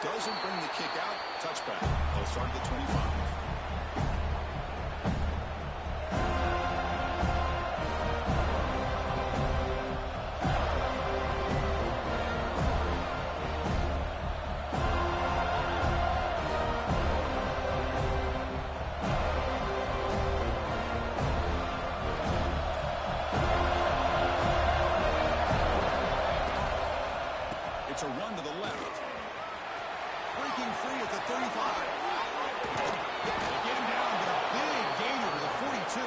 Doesn't bring the kick out. Touchback. They'll start at the 25. It's a run to the left. Breaking free at the 35. They get him down, but a big gainer to the 42.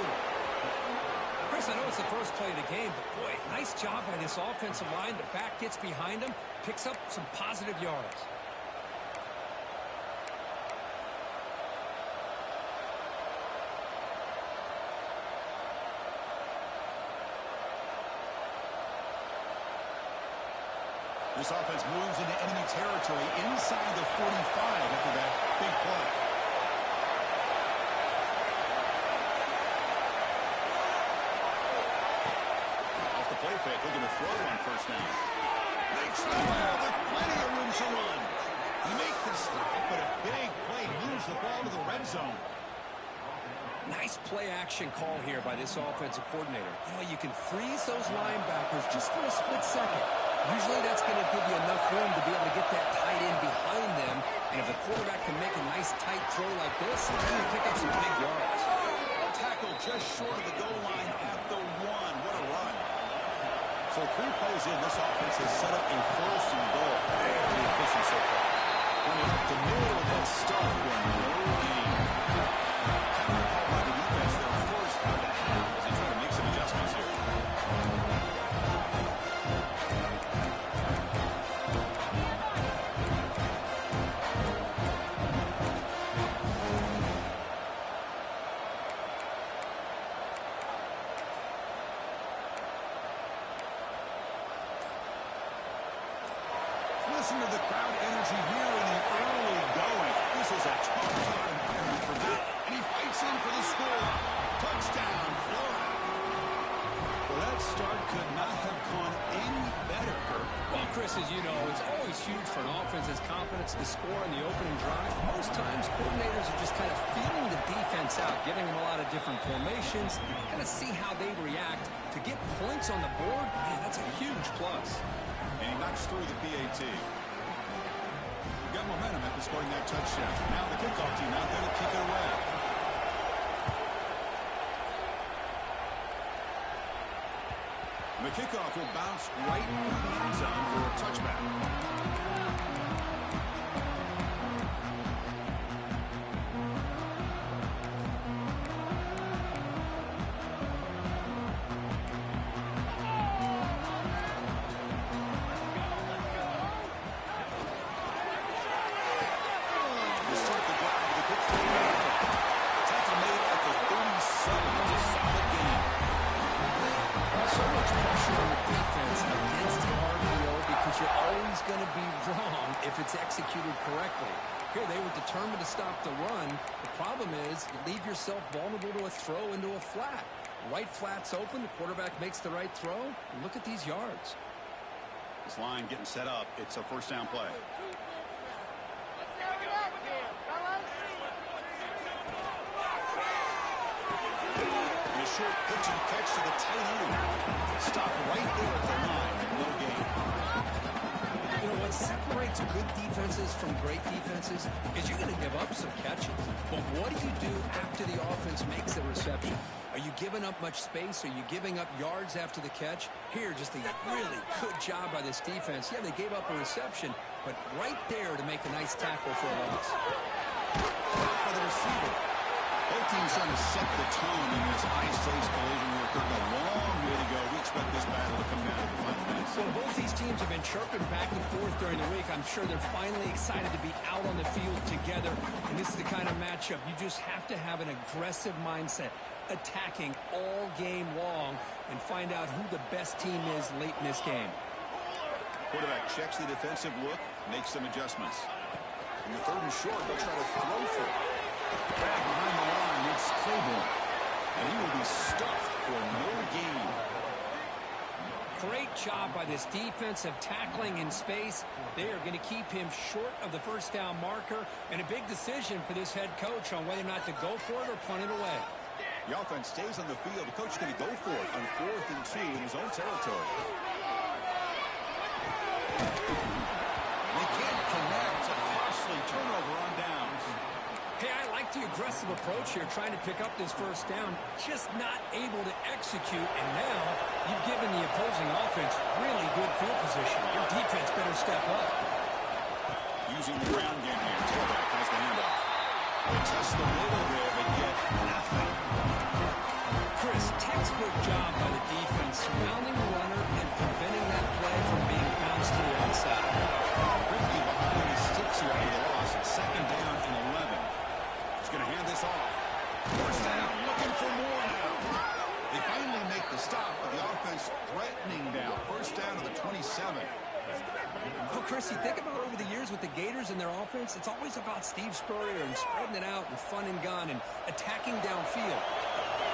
Chris, I know it's the first play of the game, but boy, nice job by this offensive line. The back gets behind him, picks up some positive yards. This offense moves into enemy territory inside the 45 after that big play. Off the play fake, looking to throw on first down. Makes the ball with plenty of room to run. Make the stop, but a big play moves the ball to the red zone. Nice play-action call here by this offensive coordinator. You know, you can freeze those linebackers just for a split second. Usually that's going to give you enough room to be able to get that tight end behind them. And if the quarterback can make a nice tight throw like this, he's going to pick up some big yards. Tackle just short of the goal line at the 1. What a run. So 3 plays in, this offense has set up a first and goal. The efficient so far. Running up the middle of that stuff going no gain. Kind of by the defense there forced out of half as they try to make some adjustments here. Listen to the crowd energy here in the early going. This is a tough environment for them. And he fights in for the score. Touchdown, Florida. Well, that start could not have gone any better, Kurt. Well, Chris, as you know, it's always huge for an offense's confidence to score in the opening drive. Most times, coordinators are just kind of feeling the defense out, giving them a lot of different formations, kind of see how they react. To get points on the board, man, that's a huge plus. And he knocks through the PAT. We've got momentum after scoring that touchdown. Now the kickoff team out there to kick it away. The kickoff will bounce right through the end zone for a touchback. If it's executed correctly. Here, they were determined to stop the run. The problem is you leave yourself vulnerable to a throw into a flat. Right flat's open. The quarterback makes the right throw. And look at these yards. This line getting set up. It's a first down play. And a short pitch and catch to the tight end. Stop right there at the line. No gain. You know, what separates good defenses from great defenses is you're going to give up some catches. But what do you do after the offense makes the reception? Are you giving up much space? Are you giving up yards after the catch? Here, just a really good job by this defense. Yeah, they gave up a reception, but right there to make a nice tackle for a loss. For the receiver. Both teams trying to set the tone in this high-stakes collision here. A long way to go. We expect this battle to come down to the final minutes. Well, both these teams have been chirping back and forth during the week. I'm sure they're finally excited to be out on the field together. And this is the kind of matchup you just have to have an aggressive mindset, attacking all game long, and find out who the best team is late in this game. Quarterback checks the defensive look, makes some adjustments. In the 3rd and short, they'll try to throw for it. Back behind the line, it's Claiborne. And he will be stuffed for no gain. Great job by this defensive tackling in space. They are going to keep him short of the first down marker, and a big decision for this head coach on whether or not to go for it or punt it away. The offense stays on the field. The coach is going to go for it on 4th and 2 in his own territory. They can't connect. A costly turnover on downs. Hey, I like the aggressive approach here, trying to pick up this first down, just not able to execute, and now you've given the opposing offense really good field position. Your defense better step up. Using the ground game here. Tailback has the handoff. They test the middle there, but get nothing. Chris, textbook job by the defense, surrounding the runner and preventing that play from being bounced to the outside. Quickly behind the sticks here on the loss. It's 2nd down and 11. He's going to hand this off. First down, looking for more now. They finally make the stop, but the offense threatening down. First down to the 27. Oh, Chris, you think about over the years with the Gators and their offense, it's always about Steve Spurrier and spreading it out and fun and gun and attacking downfield.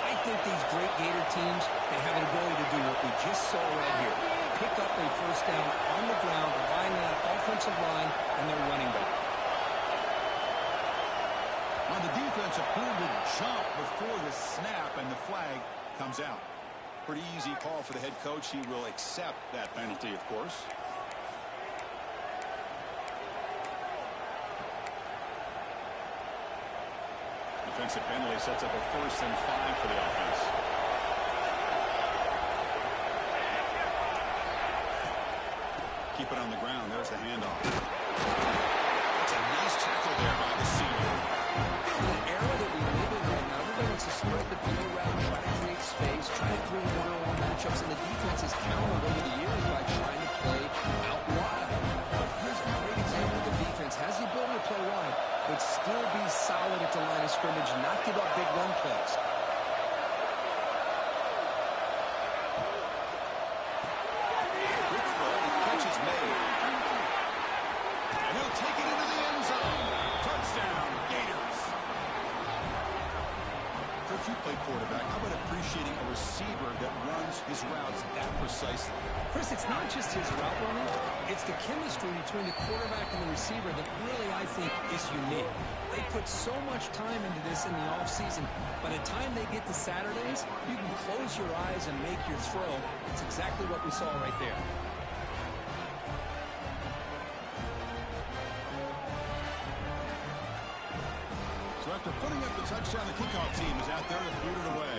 I think these great Gator teams, they have an ability to do what we just saw right here. Pick up a first down on the ground, relying on that offensive line and their running back. On the defense, appeared to jump before the snap, and the flag comes out. Pretty easy call for the head coach. He will accept that penalty, of course. Defensive penalty sets up a 1st and 5 for the offense. Keep it on the ground. There's the handoff. That's a nice tackle there by the senior. The era that we live in right now, everybody wants to spread the field around, try to create space, try to create one-on-one matchups, and the defense has countered over the years by trying to play out wide. But here's a great example. The defense has the ability to play wide, but still be solid at the line of scrimmage, not give up big run plays. Quick throw, the catch is made. And he'll take it into the end zone. Touchdown, Gators. Coach, you played quarterback. How about appreciating a receiver that runs his routes that precisely? Chris, it's not just his route running. It's the chemistry between the quarterback and the receiver that really, I think, is unique. They put so much time into this in the offseason. By the time they get to Saturdays, you can close your eyes and make your throw. It's exactly what we saw right there. So after putting up the touchdown, the kickoff team is out there to boot it away.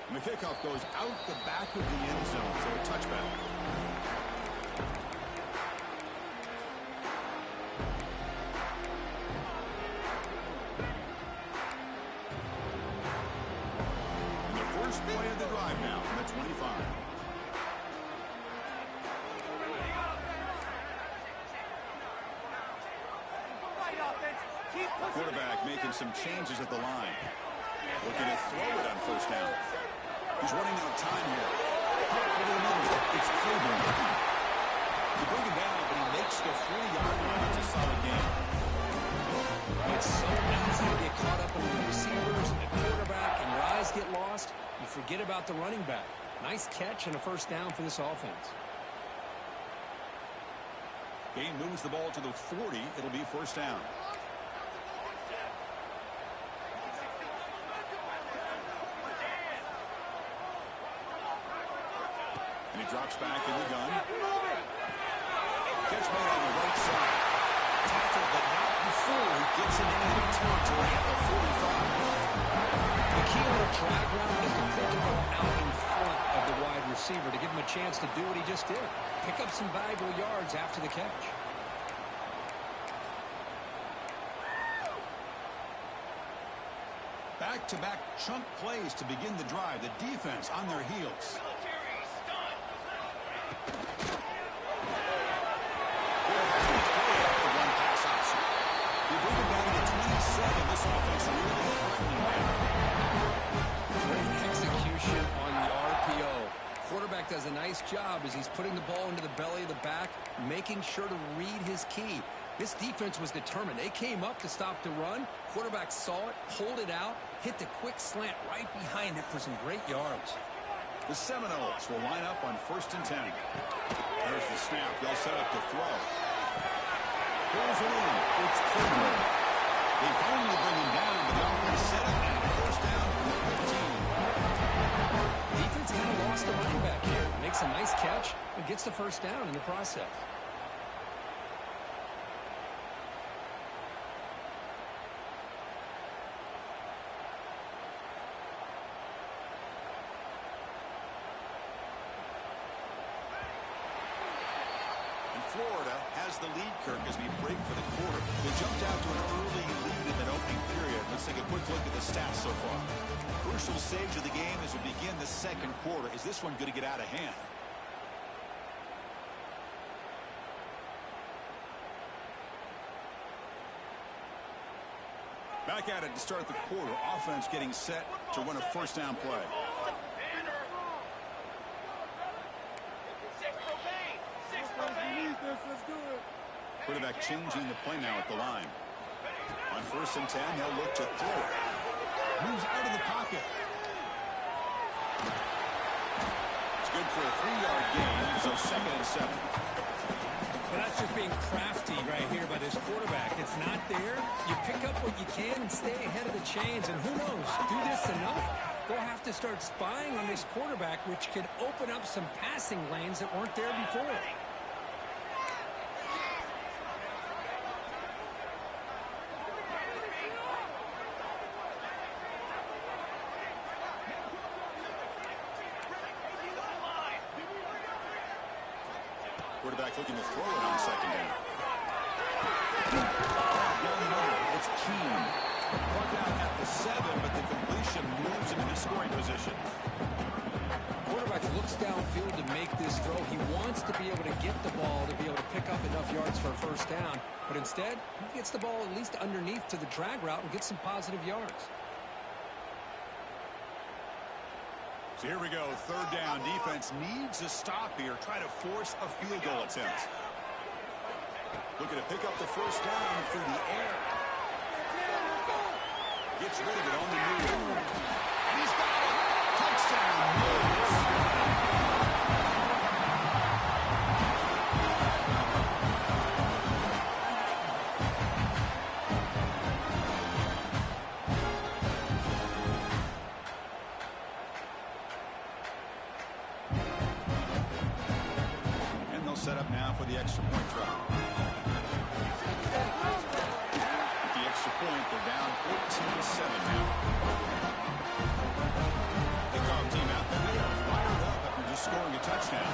And the kickoff goes out the back of the end zone, so a touchback. And the first play of the drive now from the 25. Quarterback making some changes at the line. Looking to throw it on first down. He's running out of time here. Over the middle, it's Claiborne. You bring him down, but he makes the 40-yard line. It's a solid game. It's so easy to get caught up in the receivers and the quarterback, and your eyes get lost. You forget about the running back. Nice catch and a first down for this offense. Game moves the ball to the 40. It'll be first down. And he drops back in the gun. Catch made on the right side. Tackled, but not before he gets into enemy territory at the 45. The key on a drag route is to put the ball out in front of the wide receiver to give him a chance to do what he just did. Pick up some valuable yards after the catch. Back-to-back chunk plays to begin the drive. The defense on their heels. You bring it down to 27. This offense really threatening now. Great execution on the RPO. Quarterback does a nice job as he's putting the ball into the belly of the back, making sure to read his key. This defense was determined. They came up to stop the run. Quarterback saw it, pulled it out, hit the quick slant right behind it for some great yards. The Seminoles will line up on 1st and 10. There's the snap. They'll set up the throw. Throws it in. It's clear. They finally bring him down, but the offense set up and 1st down for 15. Defense kind of lost the running back here. Makes a nice catch and gets the 1st down in the process. Florida has the lead, Kirk, as we break for the quarter. They jumped out to an early lead in that opening period. Let's take a quick look at the stats so far. Crucial stage of the game as we begin the 2nd quarter. Is this one going to get out of hand? Back at it to start the quarter. Offense getting set to run a 1st down play. Quarterback changing the play now at the line. On 1st and 10, he'll look to throw it. Moves out of the pocket. It's good for a 3-yard gain, so 2nd and 7. Well, that's just being crafty right here by this quarterback. It's not there. You pick up what you can and stay ahead of the chains. And who knows, do this enough, they'll have to start spying on this quarterback, which could open up some passing lanes that weren't there before. Quarterback looking to throw it on 2nd down. It's Keene. Brought down at the 7, but the completion moves him into scoring position. Quarterback looks downfield to make this throw. He wants to be able to get the ball to be able to pick up enough yards for a 1st down. But instead, he gets the ball at least underneath to the drag route and gets some positive yards. So here we go, 3rd down. Defense needs a stop here. Try to force a field goal attempt. Looking to pick up the 1st down through the air. Gets rid of it on the move. And he's got it. Touchdown. Set up now for the extra point try. With the extra point, they're down 14-7 now. Kickoff team out there. They are fired up after just scoring a touchdown.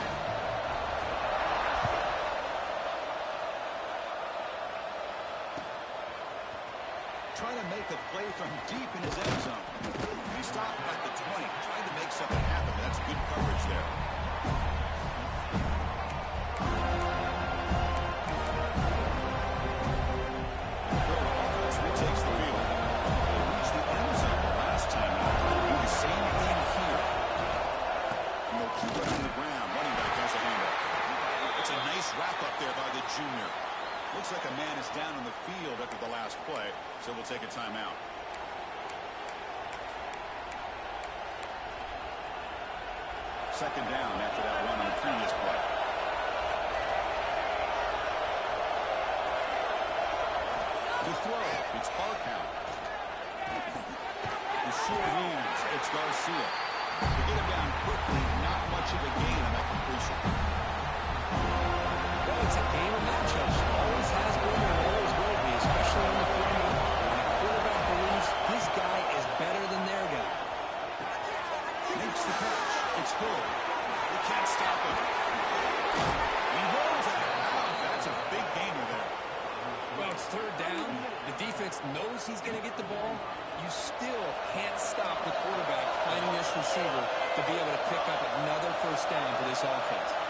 Trying to make a play from deep in his end zone. He stopped at the 20, trying to make something happen. That's good coverage there. Wrap-up there by the junior. Looks like a man is down on the field after the last play, so we'll take a timeout. Second down after that run on the previous play. To throw, it's Barkow. The short hands, it's Garcia. To get him down quickly, not much of a gain on that completion. Well, it's a game of matchups. Always has been and always will be, especially on the perimeter. When a quarterback believes his guy is better than their guy. Makes the catch. It's Hill. They can't stop him. He rolls it. That's a big gainer there. Well, it's 3rd down. The defense knows he's going to get the ball. You still can't stop the quarterback finding this receiver to be able to pick up another 1st down for this offense.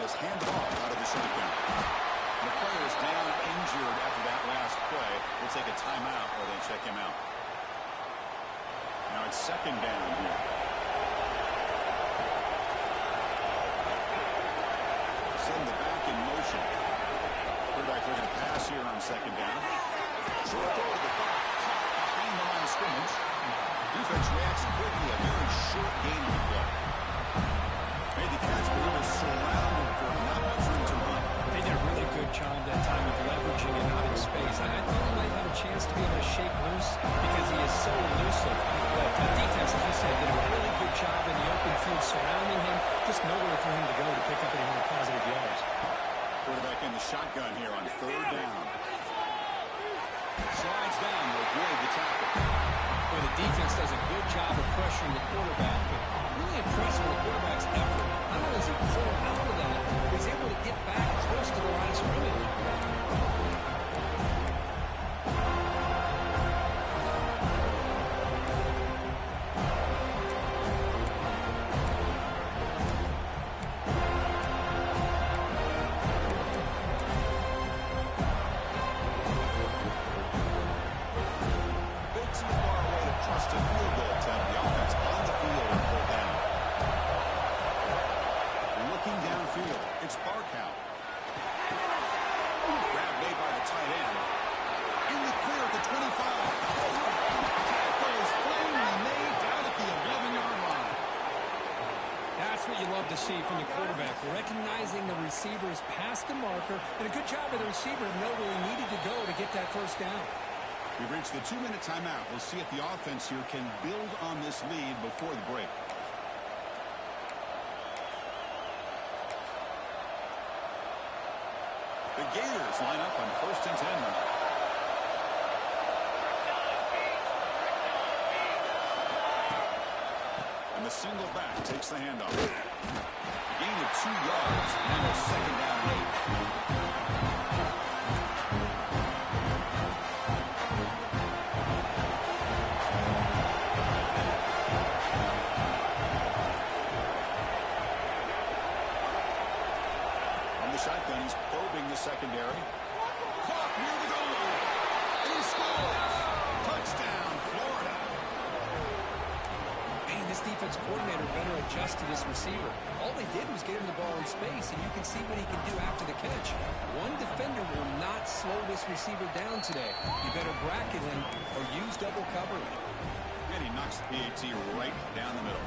Handed off out of the shotgun. The player is down injured after that last play. We'll take a timeout or then check him out. Now it's 2nd down here. send the back in motion. Quarterback looking to pass here on second down. Short throw to the back, caught behind the line of scrimmage. Defense reacts quickly, a very short gain of the play. Made the catch, but he was surrounded for not much room to run. They did a really good job that time of leveraging him out in space. I thought he might have a chance to be able to shake loose because he is so elusive. But the defense, as you said, did a really good job in the open field surrounding him. Just nowhere for him to go to pick up any more positive yards. Quarterback in the shotgun here on third down. Slides down to avoid the tackle. Well, the defense does a good job of pressuring the quarterback, but really impressed with the quarterback's effort. Not only is he pulled out of that, but he's able to get back close to the line of scrimmage. To see from the quarterback, recognizing the receiver's past the marker, and a good job of the receiver to know where he needed to go to get that first down. We've reached the 2-minute timeout. We'll see if the offense here can build on this lead before the break. The Gators line up on 1st and 10. And the single back takes the handoff. A gain of 2 yards. Now it's second down and 8. On the shotgun, he's probing the secondary. Caught near the goal line. And he scores. Touchdown, Florida. This defense coordinator better adjust to this receiver. All they did was get him the ball in space, and you can see what he can do after the catch. One defender will not slow this receiver down today. You better bracket him or use double cover. And he knocks the PAT right down the middle.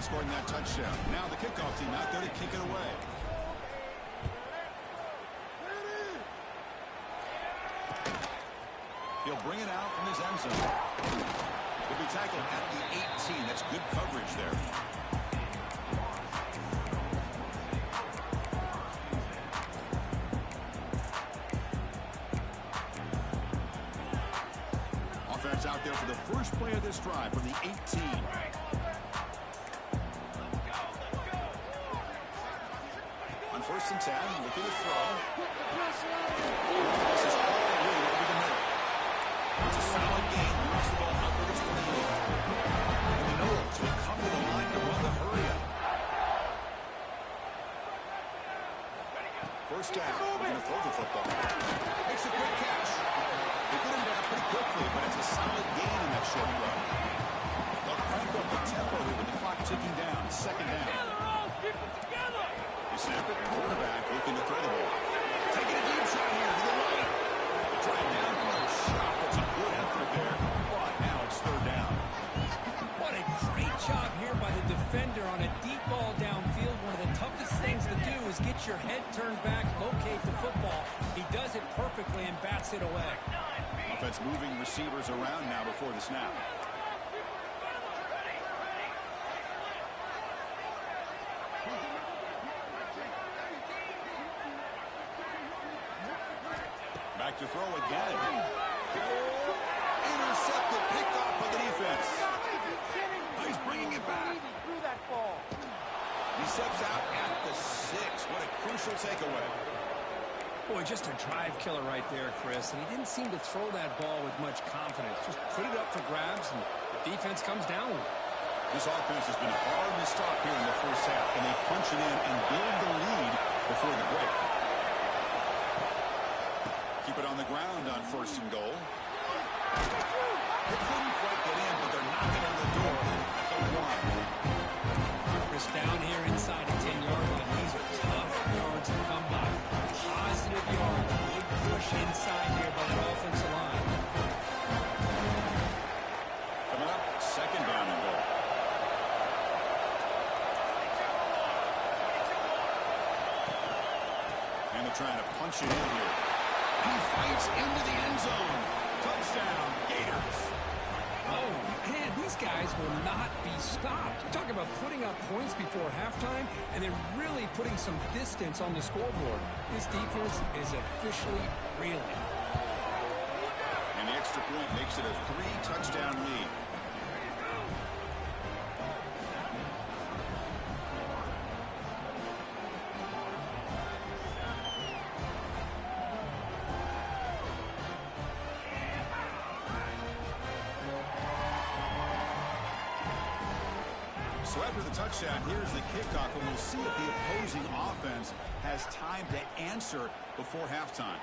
Scoring that touchdown. Now the kickoff team out there to kick it away. He'll bring it out from his end zone. He'll be tackled at the 18. That's good coverage there. Offense out there for the first play of this drive from the 18. First and 10, looking to throw. This is all the way over the middle. It's a solid gain. Moves the ball up to the 28. And the Noles will come to the line to run the hurry up. First down. We're going to throw the football. Makes a quick catch. They get him down pretty quickly, but it's a solid gain in that short run. They'll crank up the tempo here with the clock ticking down. Second down. They snap it. Quarterback looking to throw the ball. Taking a deep shot here to the right. Drive down for a shot. That's a good effort there. But now it's third down. What a great job here by the defender on a deep ball downfield. One of the toughest things to do is get your head turned back, locate the football. He does it perfectly and bats it away. Offense moving receivers around now before the snap. Back to throw again. Intercepted, picked off by the defense. Oh, he's bringing it back. He steps out at the 6. What a crucial takeaway. Boy, just a drive killer right there, Chris. And he didn't seem to throw that ball with much confidence. Just put it up for grabs, and the defense comes down with it. This offense has been hard to stop here in the first half, and they punch it in and build the lead before the break. keep it on the ground on 1st and goal. They couldn't quite get in, but they're knocking on the door at the 1. Chris, down here inside the 10-yard line. These are tough yards to come by. Positive yards. Good push inside here by the offensive line. Coming up, 2nd down and goal. And they're trying to punch it in here. He fights into the end zone. Touchdown, Gators. Oh, man, these guys will not be stopped. You talk about putting up points before halftime and then really putting some distance on the scoreboard. This defense is officially reeling. And the extra point makes it a 3-touchdown lead. So after the touchdown, here's the kickoff, and we'll see if the opposing offense has time to answer before halftime.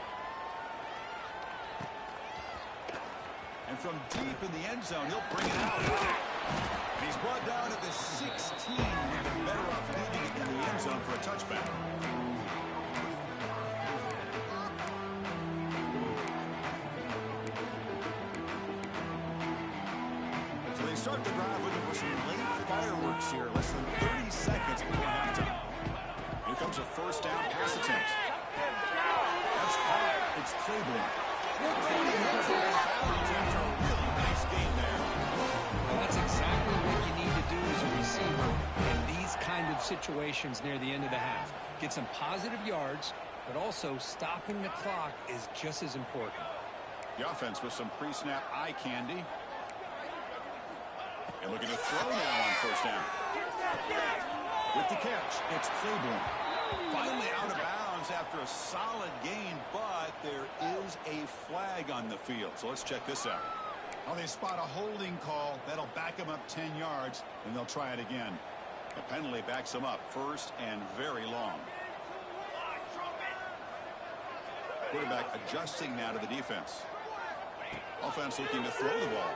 And from deep in the end zone, he'll bring it out. And he's brought down at the 16, and they're better off leaving it in the end zone for a touchback. So they start the drive looking for some late fireworks here, less than 30 seconds before halftime. Here comes a 1st down pass attempt. That's caught. It's Claiborne. After a really nice game there. Well, that's exactly what you need to do as a receiver in these kind of situations near the end of the half. Get some positive yards, but also stopping the clock is just as important. The offense with some pre-snap eye candy. And looking to throw now on 1st down. With the catch, it's Claiborne. Finally out of bounds after a solid gain, but there is a flag on the field. So let's check this out. Well, they spot a holding call. That'll back them up 10 yards, and they'll try it again. The penalty backs them up 1st and very long. Quarterback adjusting now to the defense. Offense looking to throw the ball.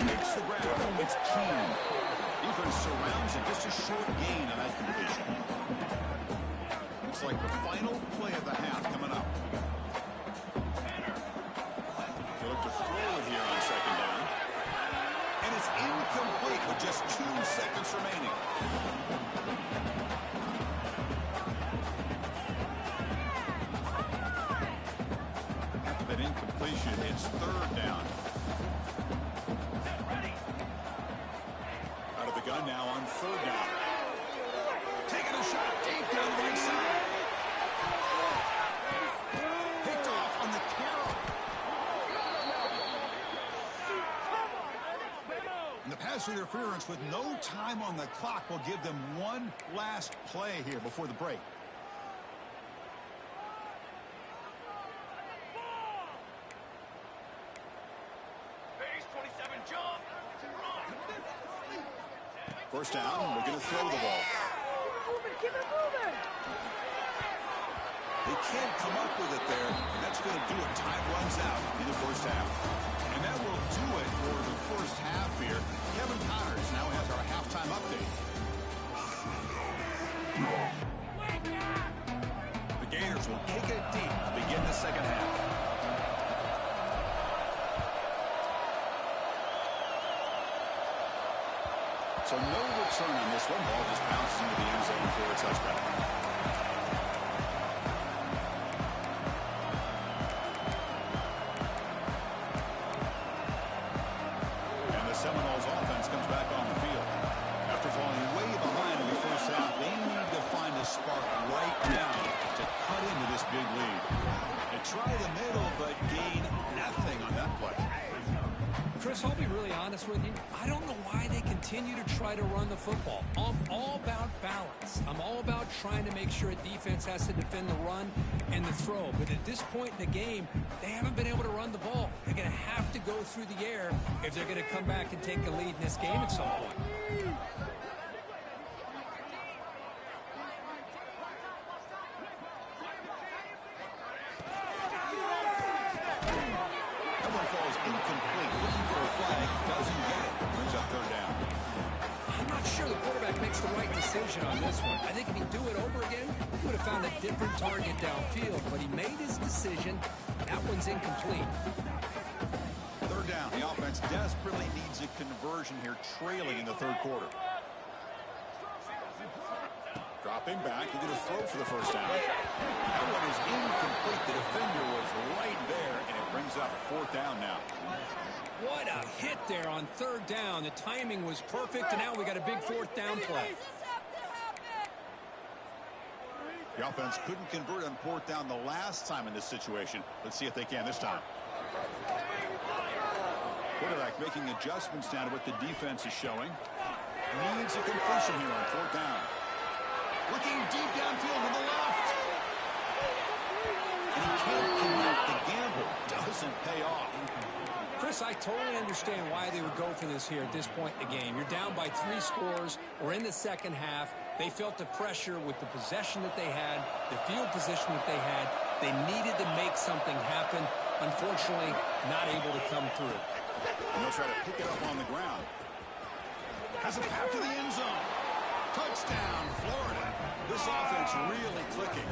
Makes the grab. It's Keene. Defense surrounds it. Just a short gain on that completion. Looks like the final play of the half coming up. They look to throw it here on 2nd down. And it's incomplete with just 2 seconds remaining. After that incompletion, it's 3rd down. Gun now on 3rd down. Taking a shot deep down the right side. Picked off on the carry. And the pass interference with no time on the clock will give them one last play here before the break. First down, we're going to throw the ball. They can't come up with it there. That's going to do it. Time runs out in the 1st half. And that will do it for the 1st half here. Kevin Connors now has our halftime update. The Gators will kick it deep to begin the 2nd half. So no return on this one. Ball just bounces into the end zone for a touchback. And the Seminoles offense comes back on the field. After falling way behind in the 1st half, they need to find a spark right now to cut into this big lead. They try the middle, but gain nothing on that play. Chris, I'll be really honest with you. I don't know why they continue to try to run the football. I'm all about balance. I'm all about trying to make sure a defense has to defend the run and the throw. But at this point in the game, they haven't been able to run the ball. They're going to have to go through the air if they're going to come back and take a lead in this game at some point. makes the right decision on this one. I think if he'd do it over again, he would have found a different target downfield, but he made his decision. That one's incomplete. Third down. The offense desperately needs a conversion here, trailing in the third quarter. Dropping back, he did a throw for the first down. That one is incomplete. The defender was right there, and it brings up fourth down now. What a hit there on third down. The timing was perfect, and now we got a big fourth down play. The offense couldn't convert on fourth down the last time in this situation. Let's see if they can this time. Quarterback making adjustments down to what the defense is showing. Needs a completion here on fourth down. Looking deep downfield to the left. And he can't connect. The gamble doesn't pay off. Chris, I totally understand why they would go for this here at this point in the game. You're down by 3 scores. We're in the second half. They felt the pressure with the possession that they had, the field position that they had. They needed to make something happen. Unfortunately, not able to come through. And they'll try to pick it up on the ground. Has a path to the end zone. Touchdown, Florida. This offense really clicking.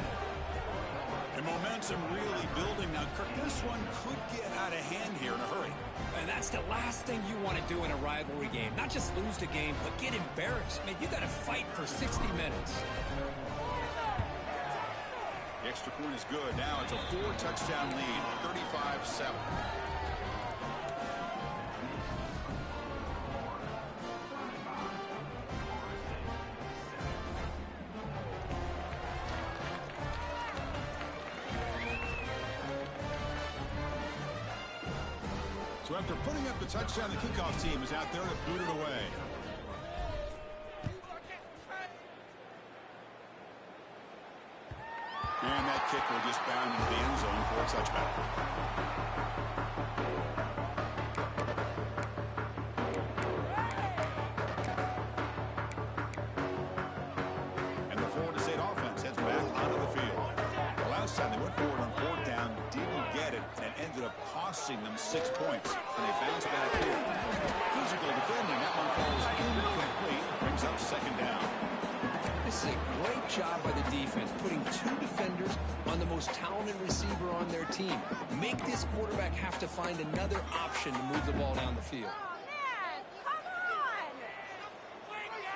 The momentum really building. Now, Kirk, this one could get out of hand here in a hurry. And that's the last thing you want to do in a rivalry game. Not just lose the game, but get embarrassed. I mean, you got to fight for 60 minutes. The extra point is good. Now it's a 4-touchdown lead, 35-7. So after putting up the touchdown, the kickoff team is out there to boot it away. And that kick will just bound into the end zone for a touchback. And the Florida State offense heads back onto the field. The last time they went forward on fourth down, didn't get it, and ended up costing them 6 points. And they bounce back here. Physical defending, that one falls incomplete, brings up second down. This is a great job by the defense, putting 2 defenders on the most talented receiver on their team. Make this quarterback have to find another option to move the ball down the field.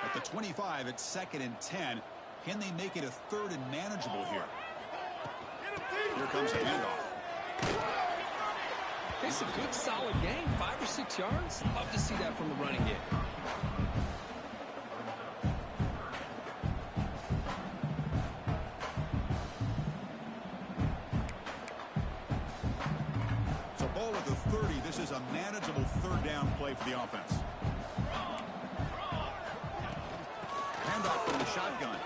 At the 25, it's 2nd and 10. Can they make it a 3rd and manageable here? Here comes the handoff. It's a good, solid game. 5 or 6 yards. Love to see that from the running game. So ball at the 30. This is a manageable 3rd down play for the offense. Handoff from the shotgun.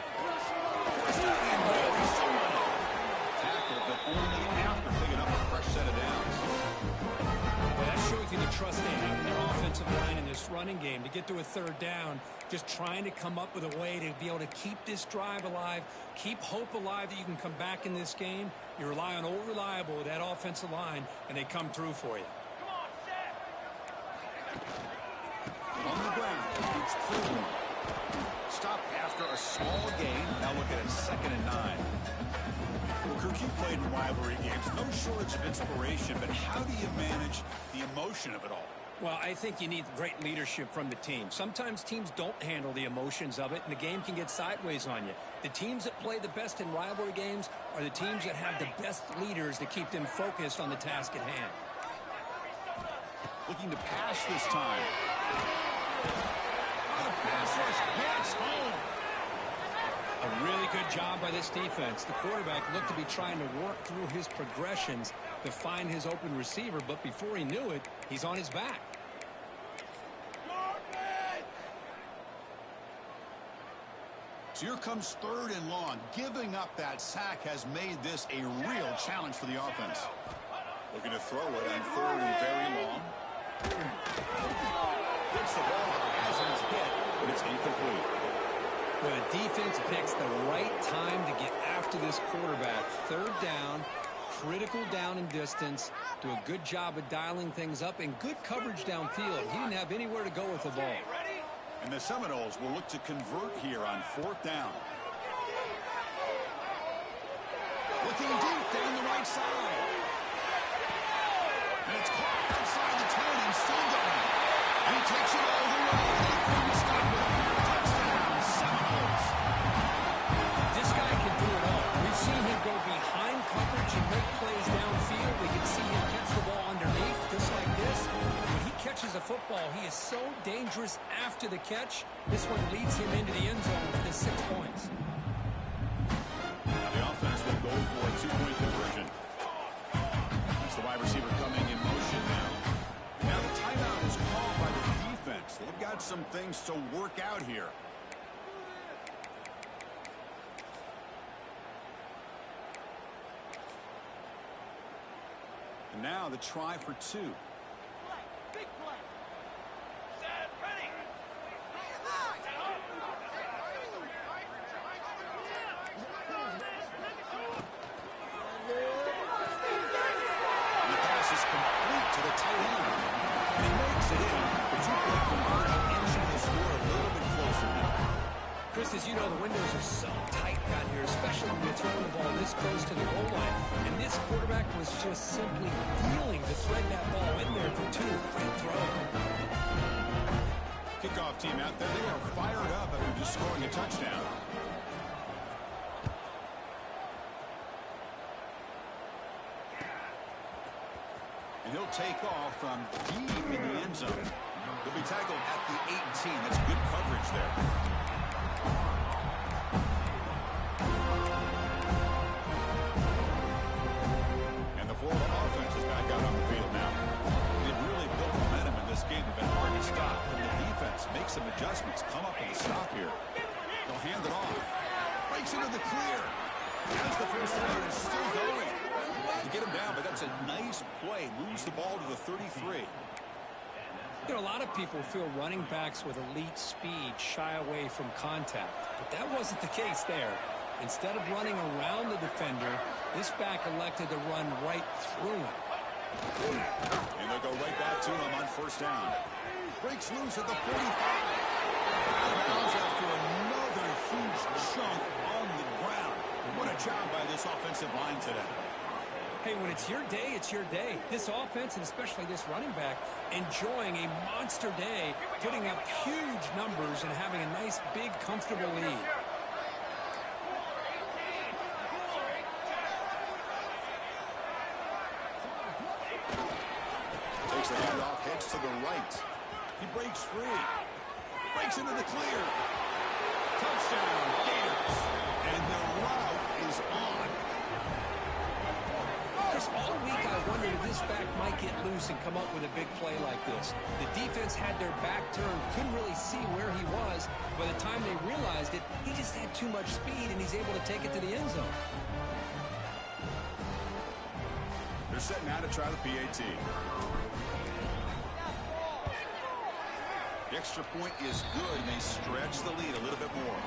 Tackle, but only after picking up a fresh set of downs. Well, that shows you the trust they have in their offensive line in this running game to get to a 3rd down, just trying to come up with a way to be able to keep this drive alive, keep hope alive that you can come back in this game. You rely on Old Reliable with that offensive line, and they come through for you. On the ground, it's through. Stop after a small gain. Now look at it, 2nd and 9. Well, Kirk, you played in rivalry games. No shortage of inspiration, but how do you manage the emotion of it all? Well, I think you need great leadership from the team. Sometimes teams don't handle the emotions of it, and the game can get sideways on you. The teams that play the best in rivalry games are the teams that have the best leaders to keep them focused on the task at hand. Looking to pass this time. Pass rush gets home. A really good job by this defense. The quarterback looked to be trying to work through his progressions to find his open receiver, but before he knew it, he's on his back. So here comes 3rd and long. Giving up that sack has made this a real challenge for the offense. Looking to throw it on 3rd and very long. Gets the ball, hasn't hit, but it's incomplete. Well, the defense picks the right time to get after this quarterback. 3rd down, critical down and distance. Do a good job of dialing things up and good coverage downfield. He didn't have anywhere to go with the ball. And the Seminoles will look to convert here on 4th down. Looking deep down the right side. And it's caught outside the 10 and still going. And he takes it all the way. He couldn't stop it. Touchdown, Seminoles. This guy can do it all. We've seen him go behind coverage and make plays downfield. We can see him catch the ball underneath, just like this. When he catches a football, he is so dangerous after the catch. This one leads him into the end zone for the 6 points. Now the offense will go for a 2-point conversion. It's the wide receiver coming in motion now. Now the timeout is called by the defense. They've got some things to work out here. And now the try for 2. Big play. Set, ready. The pass is complete to the tight end. And he makes it in. The 2-point conversion inching the score a little bit closer now. Chris, as you know, the windows are so tight down here, especially when you're throwing the ball this close to the goal line. And this quarterback was just simply dealing to thread that ball in there for 2. Great throw. Kickoff team out there. They are fired up after just scoring a touchdown. And he'll take off from deep in the end zone. He'll be tackled at the 18. That's good coverage there. And the Florida offense is back out on the field now. They've really built momentum in this game. They've been hard to stop. And the defense makes some adjustments. Come up with a stop here. They'll hand it off. Breaks into the clear. As the first player is still going. To get him down, but that's a nice play. Moves the ball to the 33. You know, a lot of people feel running backs with elite speed shy away from contact. But that wasn't the case there. Instead of running around the defender, this back elected to run right through him. And they'll go right back to him on 1st down. Breaks loose at the 45. Out of bounds after another huge chunk on the ground. What a job by this offensive line today. Hey, when it's your day, it's your day. This offense, and especially this running back, enjoying a monster day, putting up huge numbers and having a nice, big, comfortable lead. Takes the handoff, heads to the right. He breaks free. Breaks into the clear. Touchdown, Gators. And the route is on. Chris, all week I wondered if this back might get loose and come up with a big play like this. The defense had their back turned, couldn't really see where he was. By the time they realized it, he just had too much speed, and he's able to take it to the end zone. They're set now to try the PAT. The extra point is good, and they stretch the lead a little bit more.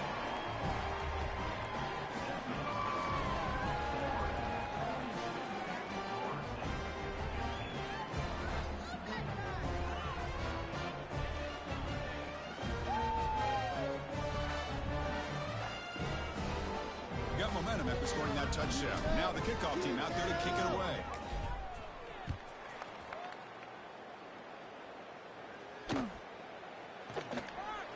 Got momentum after scoring that touchdown. Now the kickoff team out there to kick it away.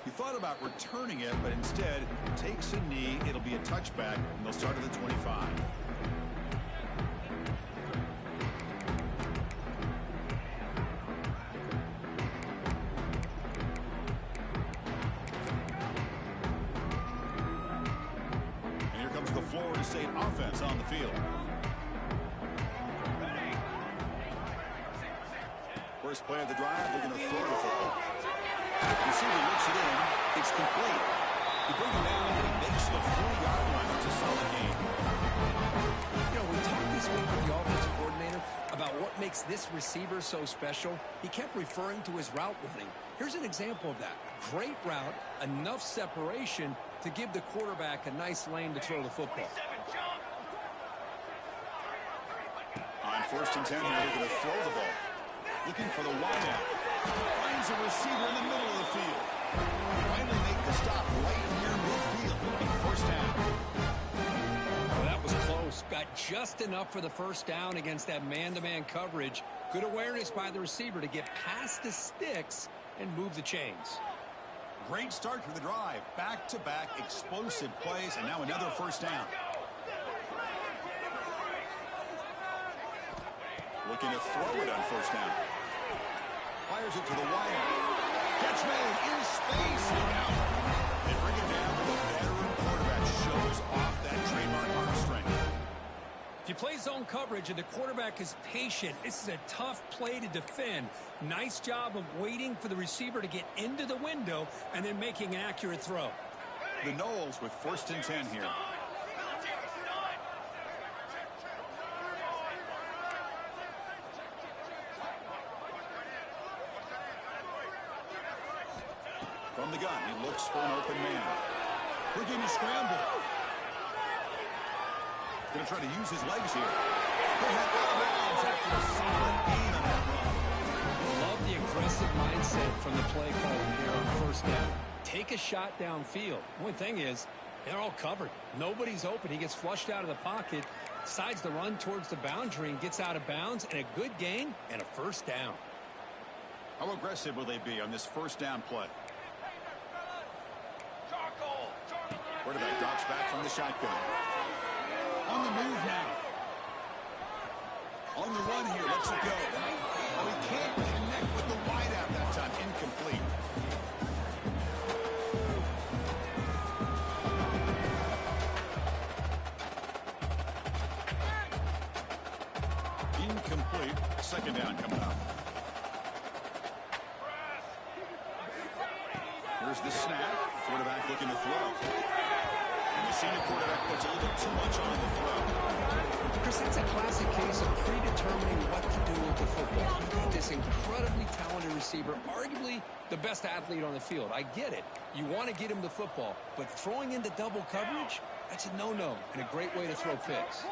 He thought about returning it, but instead takes a knee. It'll be a touchback, and they'll start at the 25. And here comes the Florida State offense on the field. First play of the drive, they're going to throw the football. Receiver looks it in. It's complete. He brings it down and he makes the 40-yard line. It's a solid game. You know, we talked this week with the offensive coordinator about what makes this receiver so special. He kept referring to his route running. Here's an example of that. Great route, enough separation to give the quarterback a nice lane to throw the football. On 1st and 10 here, they're going to throw the ball. Looking for the wideout. Finds a receiver in the middle of the field. The stop right near midfield. It'll be first down. Well, that was close. Got just enough for the first down against that man-to-man coverage. Good awareness by the receiver to get past the sticks and move the chains. Great start to the drive. Back-to-back explosive plays, and now another first down. Looking to throw it on first down. Fires it to the wire. Catch made in space and out. They bring it down. The veteran quarterback shows off that trademark arm strength. If you play zone coverage and the quarterback is patient, this is a tough play to defend. Nice job of waiting for the receiver to get into the window and then making an accurate throw. The Noles with 1st and 10 here. From the gun, he looks for an open man. Looking to scramble. Going to try to use his legs here. He'll head out of bounds after a solid gain on that run. Love the aggressive mindset from the play caller here on first down. Take a shot downfield. One thing is, they're all covered. Nobody's open. He gets flushed out of the pocket, decides to run towards the boundary and gets out of bounds, and a good gain and a first down. How aggressive will they be on this first down play? Quarterback drops back from the shotgun. On the move now. On the run here, lets it go. Oh, he can't connect with the wideout that time. Incomplete. Incomplete. Second down coming up. Here's the snap. Quarterback looking to throw. And the senior quarterback puts a little bit too much on the throw. Chris, that's a classic case of predetermining what to do with the football. You got this incredibly talented receiver, arguably the best athlete on the field. I get it. You want to get him the football, but throwing into double coverage, that's a no-no and a great way to throw picks.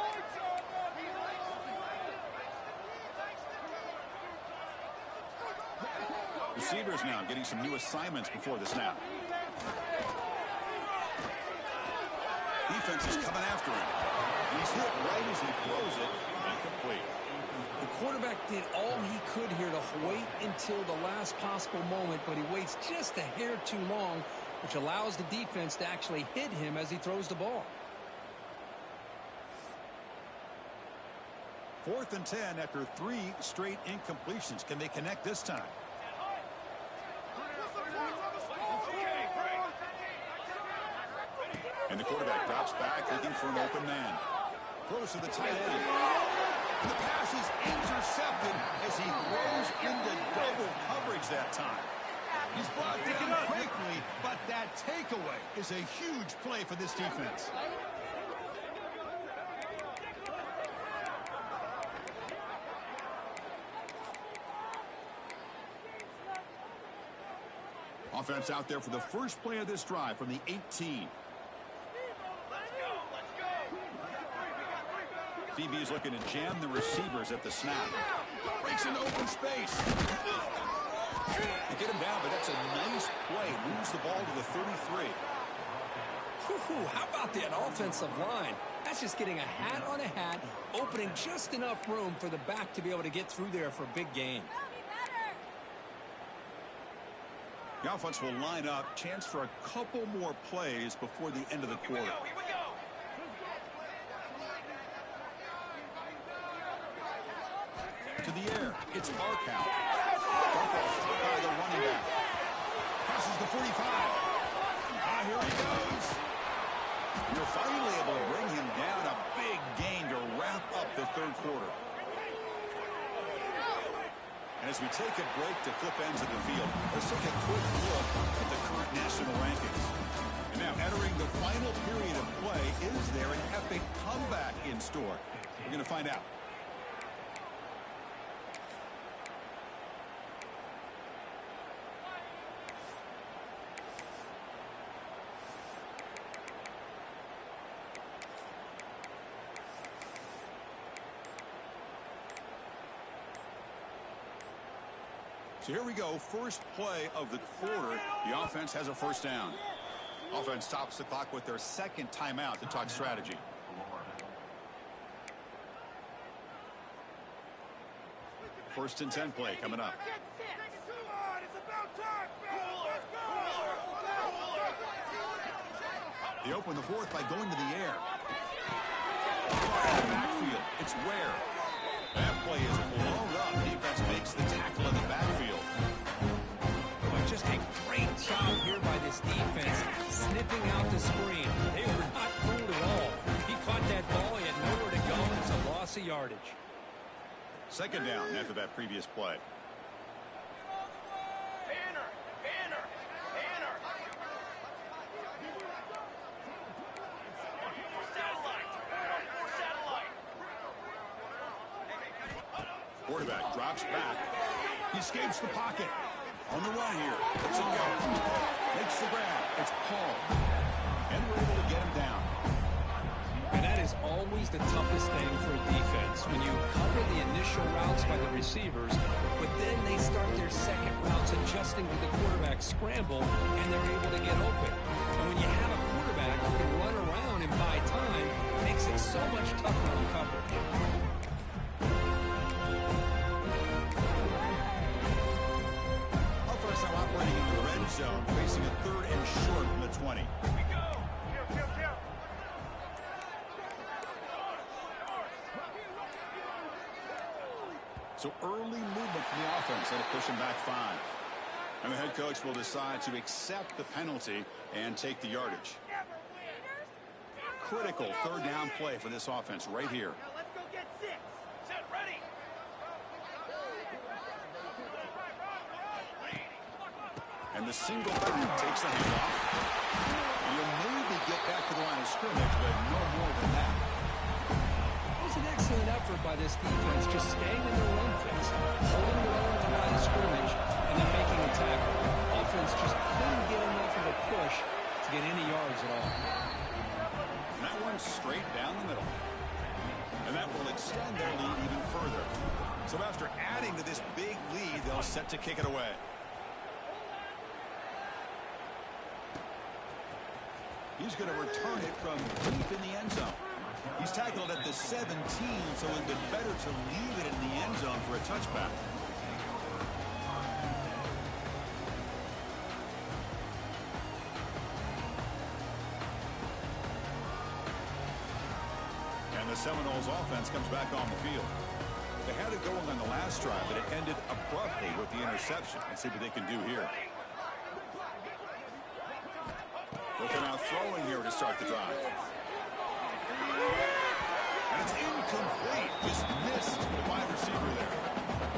Receivers now getting some new assignments before the snap. Defense is coming after him. He's hit right as he throws it. Incomplete. The quarterback did all he could here to wait until the last possible moment, but he waits just a hair too long, which allows the defense to actually hit him as he throws the ball. 4th and 10 after 3 straight incompletions. Can they connect this time? And the quarterback drops back, looking for an open man. Throws to the tight end. And the pass is intercepted as he throws into double coverage that time. He's brought down quickly, but that takeaway is a huge play for this defense. Offense out there for the first play of this drive from the 18. DB is looking to jam the receivers at the snap. Breaks into open space. They get him down, but that's a nice play. Moves the ball to the 33. How about that offensive line? That's just getting a hat on a hat, opening just enough room for the back to be able to get through there for a big gain. The offense will line up. Chance for a couple more plays before the end of the quarter. To the air. It's Markow. Markow's caught by the running back. Passes the 45. Here he goes. You're finally able to bring him down. A big gain to wrap up the third quarter. And as we take a break to flip ends of the field, let's take a quick look at the current national rankings. And now entering the final period of play, is there an epic comeback in store? We're going to find out. So here we go, first play of the quarter. The offense has a first down. Offense stops the clock with their second timeout to talk strategy. First and 10 play coming up. They open the fourth by going to the air. Backfield. It's Ware. That play is blown up. Defense makes the tackle in the backfield. Well, just a great job here by this defense, sniffing out the screen. They were not fooled at all. He caught that ball. He had nowhere to go. It's a loss of yardage. Second down after that previous play. Quarterback drops back. He escapes the pocket. On the run here. Let's go. Makes the grab. It's Paul. And we're able to get him down. And that is always the toughest thing for a defense. When you cover the initial routes by the receivers, but then they start their second routes adjusting to the quarterback scramble, and they're able to get open. And when you have a quarterback who can run around and buy time, it makes it so much tougher on coverage. Offense now operating in the red zone, facing a third and short from the 20. So early movement from the offense that'll push him back 5. And the head coach will decide to accept the penalty and take the yardage. Critical third down play for this offense right here. Now let's go get 6. Set ready. And the single back takes the handoff. You'll maybe get back to the line of scrimmage, but no more than that. It was an excellent effort by this defense, just staying in their run fence, holding the line at the line of scrimmage, and then making a tackle. Offense just couldn't get enough of a push to get any yards at all. And that one straight down the middle. And that will extend their lead even further. So after adding to this big lead, they'll set to kick it away. He's going to return it from deep in the end zone. He's tackled at the 17, so it would be better to leave it in the end zone for a touchback. And the Seminoles offense comes back on the field. They had it going on the last drive, but it ended abruptly with the interception. Let's see what they can do here. Looking out throwing here to start the drive. And it's incomplete. Just missed the wide receiver there.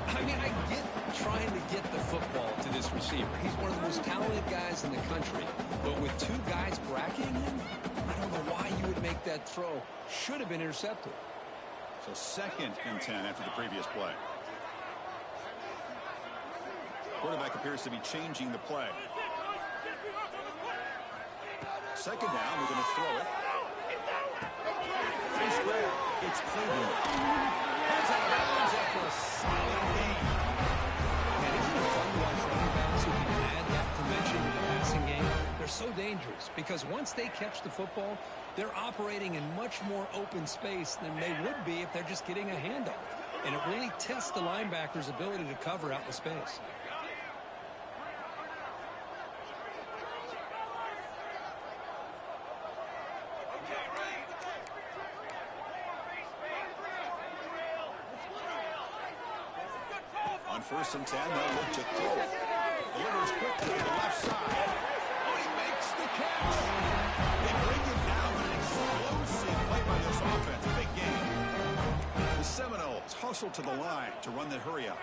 I mean, I get trying to get the football to this receiver. He's one of the most talented guys in the country. But with 2 guys bracketing him, I don't know why you would make that throw. Should have been intercepted. So second and 10 after the previous play. Quarterback appears to be changing the play. Second down, we're going to throw it. Face grab. It's Cleveland. That's out of bounds after a solid gain. And isn't it fun to watch running backs who can add that dimension to the passing game? They're so dangerous because once they catch the football, they're operating in much more open space than they would be if they're just getting a handoff. And it really tests the linebacker's ability to cover out in space. First and 10, they'll look to throw. Delivers quickly to the left side. Oh, he makes the catch. They bring him down with an explosive play by this offense. A big game. The Seminoles hustle to the line to run the hurry up.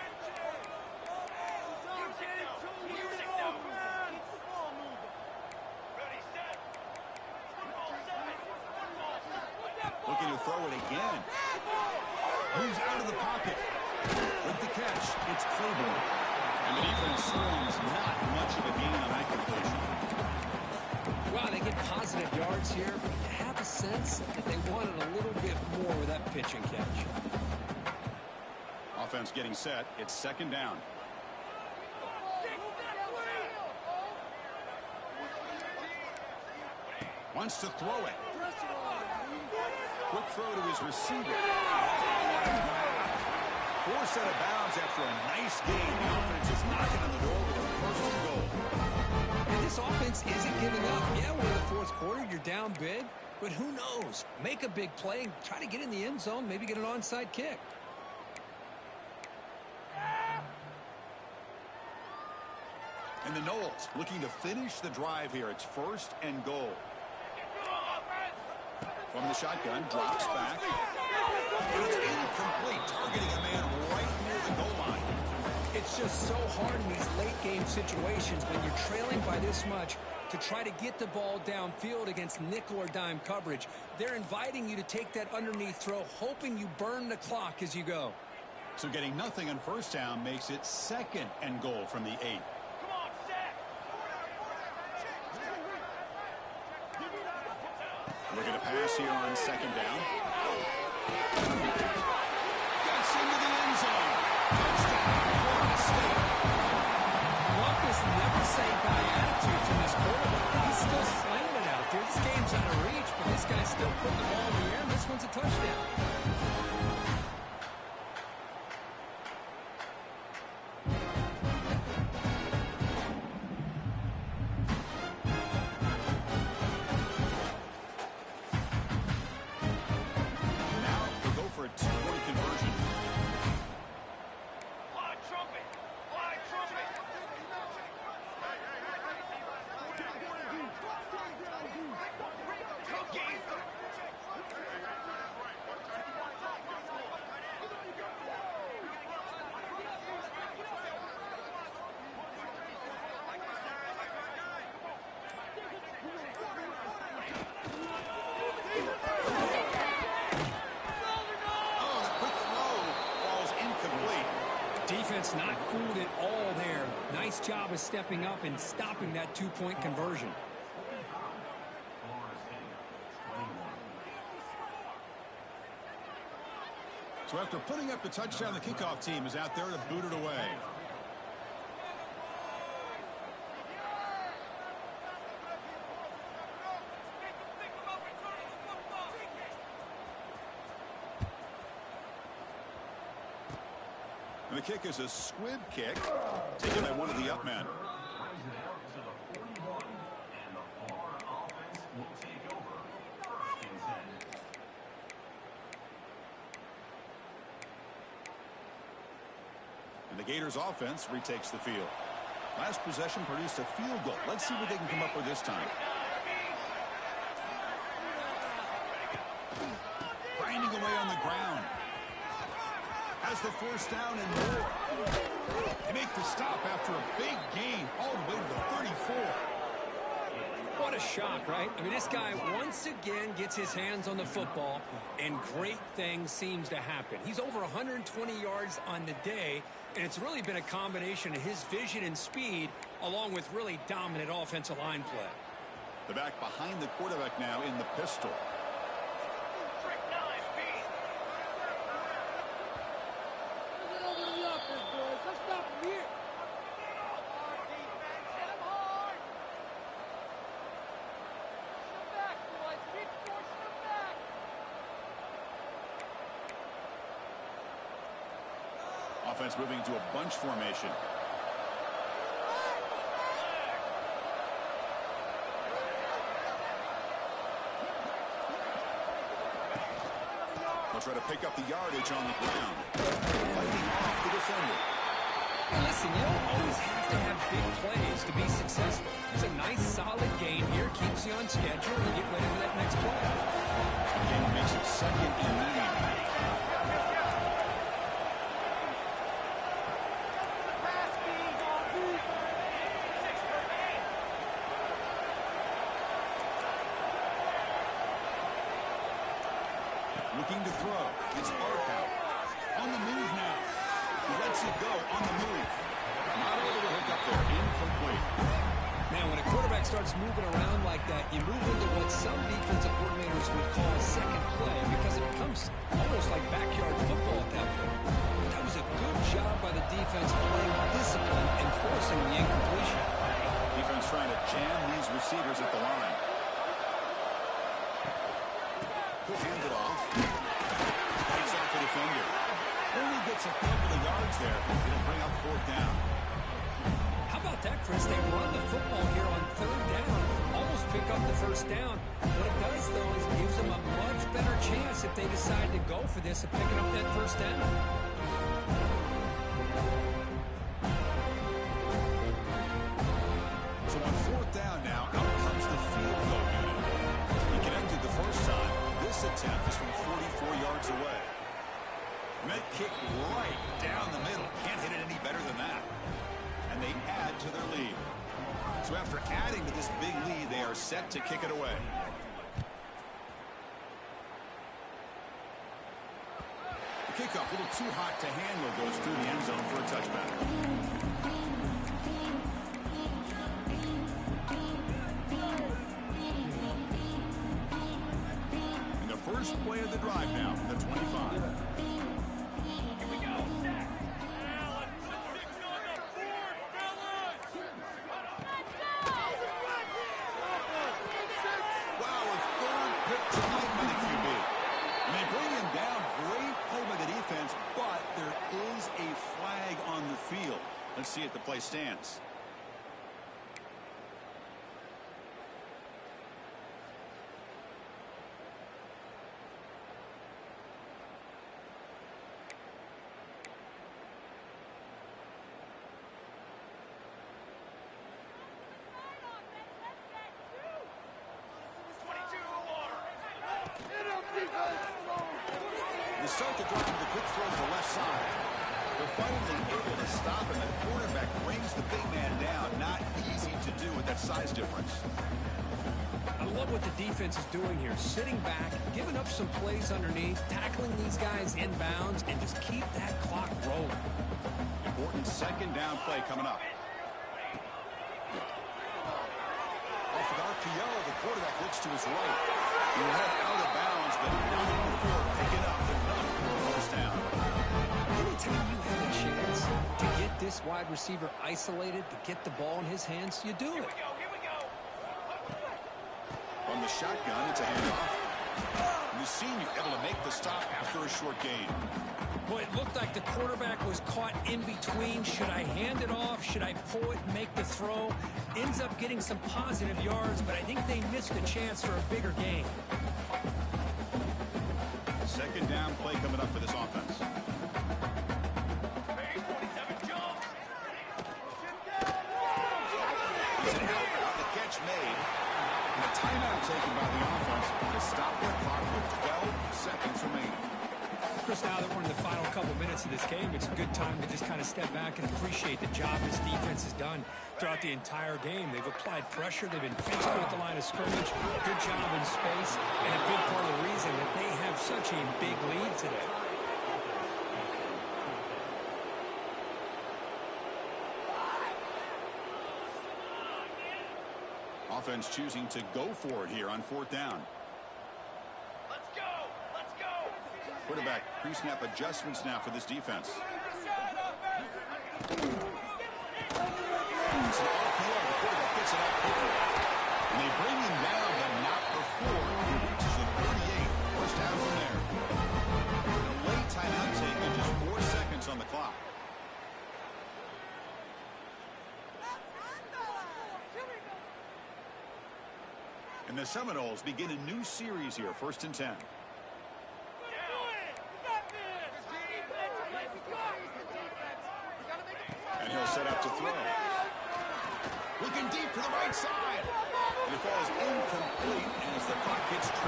Looking to throw it again. Moves out of the pocket. With the catch, it's Cleveland. And the defense screams not much of a gain on that completion. Wow, they get positive yards here, but you have a sense that they wanted a little bit more with that pitch and catch. Offense getting set. It's second down. Wants to throw it. Quick throw to his receiver. Forced out of bounds after a nice game. The offense is knocking on the door with a first and goal. And this offense isn't giving up. Yeah, we're in the fourth quarter. You're down big. But who knows? Make a big play and try to get in the end zone. Maybe get an onside kick. And the Knowles looking to finish the drive here. It's first and goal. From the shotgun, drops back. And it's incomplete, targeting a man right near the goal line. It's just so hard in these late game situations when you're trailing by this much to try to get the ball downfield against nickel or dime coverage. They're inviting you to take that underneath throw, hoping you burn the clock as you go. So getting nothing on first down makes it second and goal from the 8. Looking to pass here on second down. Gets into the end zone. Touchdown, Florida State. Love this never say die attitude from this quarterback. He's still slinging it out there. This game's out of reach, but this guy's still putting the ball in the air, and this one's a touchdown. Defense not fooled at all there. Nice job of stepping up and stopping that two-point conversion. So after putting up the touchdown, the kickoff team is out there to boot it away. And the kick is a squib kick, taken by one of the up men. And the Gators offense retakes the field. Last possession produced a field goal. Let's see what they can come up with this time. Grinding away on the ground. Has the first down and more. They make the stop after a big gain all the way to the 34. What a shock, right? I mean, this guy once again gets his hands on the football, and great things seems to happen. He's over 120 yards on the day, and it's really been a combination of his vision and speed, along with really dominant offensive line play. The back behind the quarterback now in the pistol. Offense moving to a bunch formation. They'll try to pick up the yardage on the ground. Fighting off the defender. Hey, listen, you don't always have to have big plays to be successful. It's a nice, solid game here. Keeps you on schedule and get ready for that next play. Again, makes it second and 9. Looking to throw. It's Barkow. On the move now. He lets it go on the move. Not able to hook up there. Incomplete. Now, when a quarterback starts moving around like that, you move into what some defensive coordinators would call a second play because it becomes almost like backyard football at that point. That was a good job by the defense playing discipline and forcing the incompletion. Defense trying to jam these receivers at the line. He'll hand it off. Takes off the defender. Only gets a couple of yards there. It'll bring up 4th down. How about that, Chris? They run the football here on 3rd down. Almost pick up the 1st down. What it does, though, is it gives them a much better chance if they decide to go for this of picking up that 1st down. So on 4th down now, out comes the field goal unit. He connected the first time. This attempt is from 44 yards away. Met kick right down the middle. Can't hit it any better than that. And they add to their lead. So after adding to this big lead, they are set to kick it away. The kickoff, a little too hot to handle, goes through the end zone for a touchback. And the first play of the drive now from the 25. Let's see if the play stands. They start the drive with a quick throw to the left side. They're finally able to stop him. The quarterback brings the big man down. Not easy to do with that size difference. I love what the defense is doing here. Sitting back, giving up some plays underneath, tackling these guys inbounds, and just keep that clock rolling. Important 2nd down play coming up. Off of RPO, the quarterback looks to his right. He will head out of bounds, but nothing before picking up enough for a first down. Anytime you have a chance to get this wide receiver isolated, to get the ball in his hands, you do it. Here we go. From the shotgun, it's a handoff. And the senior able to make the stop after a short gain. Boy, it looked like the quarterback was caught in between. Should I hand it off? Should I pull it and make the throw? Ends up getting some positive yards, but I think they missed a chance for a bigger gain. 2nd down play coming up for this offense. Made. And a timeout taken by the offense to stop the clock with 12 seconds remaining. Chris, now that we're in the final couple minutes of this game, it's a good time to just kind of step back and appreciate the job this defense has done throughout the entire game. They've applied pressure. They've been physical at the line of scrimmage. Good job in space. And a big part of the reason that they have such a big lead today. Offense choosing to go for it here on 4th down. Let's go. Let's go. Quarterback pre-snap adjustments now for this defense. The quarterback gets it up quickly. And they bring him down, but not before he reaches the 38. First down from there. A late timeout taken, just 4 seconds on the clock. And the Seminoles begin a new series here, 1st and 10. And he'll set up to throw. Looking deep to the right side. And it falls incomplete as the clock hits 0-0.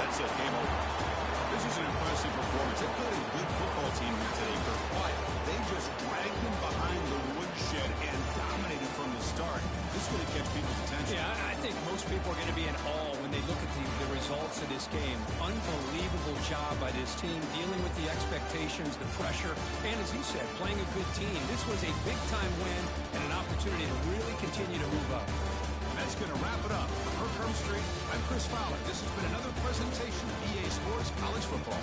That's it, game over. This is an impressive performance. A good football team here today, Kirk, but they just dragged them behind the woodshed and dominated from the start. This really catch people's attention. Yeah, I think most people are going to be in awe when they look at the results of this game. Unbelievable job by this team, dealing with the expectations, the pressure, and as you said, playing a good team. This was a big-time win and an opportunity to really continue to move up. And that's going to wrap it up. For Kirk Street, I'm Chris Fowler. This has been another presentation of EA Sports College Football.